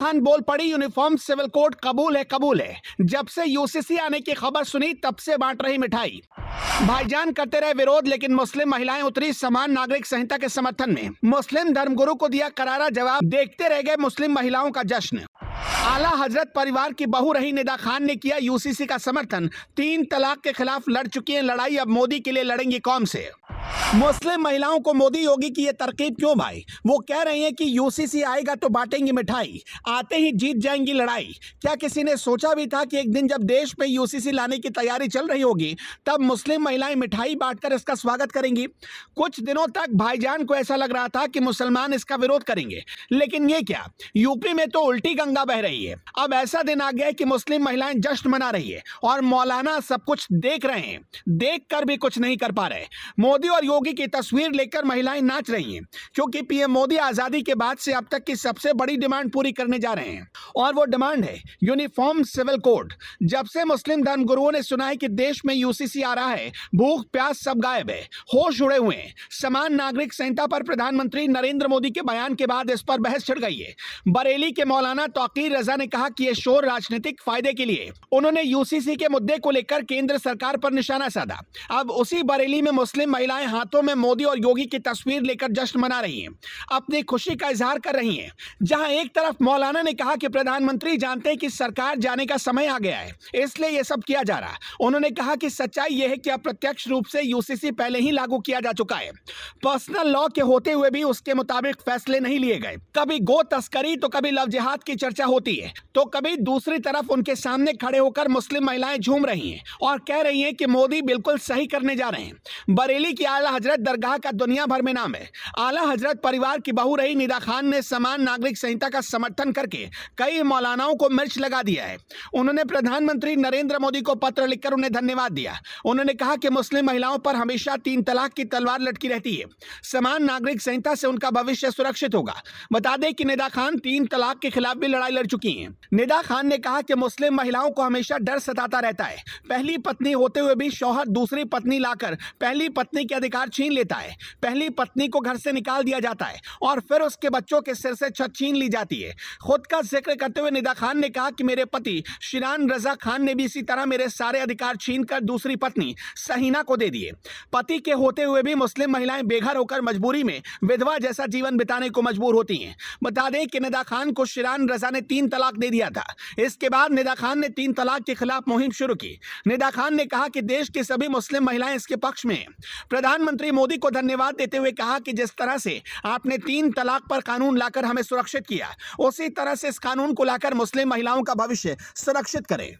खान बोल पड़ी, uniform civil code कबूल है कबूल है। जब से यूसीसी आने की खबर सुनी तब से बांट रही मिठाई। भाईजान करते रहे विरोध, लेकिन मुस्लिम महिलाएं उतरी समान नागरिक संहिता के समर्थन में। मुस्लिम धर्मगुरु को दिया करारा जवाब, देखते रह गए मुस्लिम महिलाओं का जश्न। आला हजरत परिवार की बहू रही निदा खान ने किया यूसीसी का समर्थन। 3 तलाक के खिलाफ लड़ चुकी हैं लड़ाई, अब मोदी के लिए लड़ेंगी कौम से। मुस्लिम महिलाओं को मोदी योगी की ये तरकीब क्यों भाई? वो कह रही हैं कि यूसीसी आएगा तो बांटेंगी मिठाई, आते ही जीत जाएंगी लड़ाई। क्या किसी ने सोचा भी था कि एक दिन जब देश में यूसीसी लाने की तैयारी चल रही होगी तब मुस्लिम महिलाएं मिठाई बांटकर इसका स्वागत करेंगी? कुछ दिनों तक भाईजान को ऐसा लग रहा था कि मुसलमान इसका विरोध करेंगे, लेकिन ये क्या, यूपी में तो उल्टी गंगा बह रही है। अब ऐसा दिन आ गया है कि मुस्लिम महिलाएं जश्न मना रही है और मौलाना सब कुछ देख रहे हैं, देख कर भी कुछ नहीं कर पा रहे। मोदी और योगी की तस्वीर लेकर महिलाएं नाच रही हैं, क्योंकि पीएम मोदी आजादी के बाद से अब तक की सबसे बड़ी डिमांड पूरी करने जा रहे हैं, और वो डिमांड है यूनिफॉर्म सिविल कोड। जब से मुस्लिम धर्मगुरुओं ने सुना है कि देश में यूसीसी आ रहा है, भूख प्यास सब गायब है, होश उड़े हुए हैं। समान नागरिक संहिता पर प्रधानमंत्री नरेंद्र मोदी के बयान के बाद इस पर बहस छिड़ गई है। बरेली के मौलाना तौकीर रजा ने कहा कि यह शोर राजनीतिक फायदे के लिए। उन्होंने यूसीसी के मुद्दे को लेकर केंद्र सरकार पर निशाना साधा। अब उसी बरेली में मुस्लिम महिलाएं हाथों में मोदी और योगी की तस्वीर लेकर जश्न मना रही हैं, अपनी खुशी का इजहार कर रही हैं। जहां एक तरफ मौलाना ने कहा कि प्रधानमंत्री जानते हैं कि सरकार जाने का समय आ गया है, इसलिए यह सब किया जा रहा है। उन्होंने कहा कि सच्चाई यह है कि अप्रत्यक्ष रूप से यूसीसी पहले ही लागू किया जा चुका है। पर्सनल लॉ के होते हुए भी उसके मुताबिक फैसले नहीं लिए गए। कभी गो तस्करी तो कभी लव जिहाद की चर्चा होती है, तो कभी दूसरी तरफ उनके सामने खड़े होकर मुस्लिम महिलाएं झूम रही हैं और कह रही हैं कि मोदी बिल्कुल सही करने जा रहे हैं। बरेली की आला हजरत दरगाह का दुनिया भर में नाम है। आला हजरत परिवार की बहू रही निदा खान ने समान नागरिक संहिता का समर्थन करके कई मौलानाओं को मिर्च लगा दिया है। उन्होंने प्रधानमंत्री नरेंद्र मोदी को पत्र लिखकर उन्हें धन्यवाद दिया। उन्होंने कहा कि मुस्लिम महिलाओं पर हमेशा 3 तलाक की तलवार लटकी रहती है, समान नागरिक संहिता से उनका भविष्य सुरक्षित होगा। बता दें कि निदा खान 3 तलाक के खिलाफ भी लड़ाई लड़ चुकी हैं। निदा खान ने कहा कि मुस्लिम महिलाओं को हमेशा डर सताता रहता है। पहली पत्नी होते हुए भी शौहर दूसरी पत्नी लाकर पहली पत्नी के अधिकार छीन लेता है। पहली पत्नी को घर से निकाल दिया जाता है और फिर उसके बच्चों के सिर से छत छीन ली जाती है। खुद का जिक्र करते हुए निदा खान ने कहा कि मेरे पति शिरान रजा खान ने भी इसी तरह मेरे सारे अधिकार छीनकर दूसरी पत्नी सहीना को दे दिए। पति के होते हुए भी मुस्लिम महिलाएं बेघर होकर मजबूरी में विधवा जैसा जीवन बिताने को मजबूर होती हैं। बता दें कि निदा खान को शिरान रजा ने 3 तलाक दे दिया था। इसके बाद निदा खान ने 3 तलाक के खिलाफ मुहिम शुरू की। निदा खान ने कहा कि देश की सभी मुस्लिम महिलाएं इसके पक्ष में हैं। प्रधानमंत्री मोदी को धन्यवाद देते हुए कहा कि जिस तरह से आपने 3 तलाक पर कानून लाकर हमें सुरक्षित किया, उसी तरह से इस कानून को लाकर मुस्लिम महिलाओं का भविष्य सुरक्षित करें।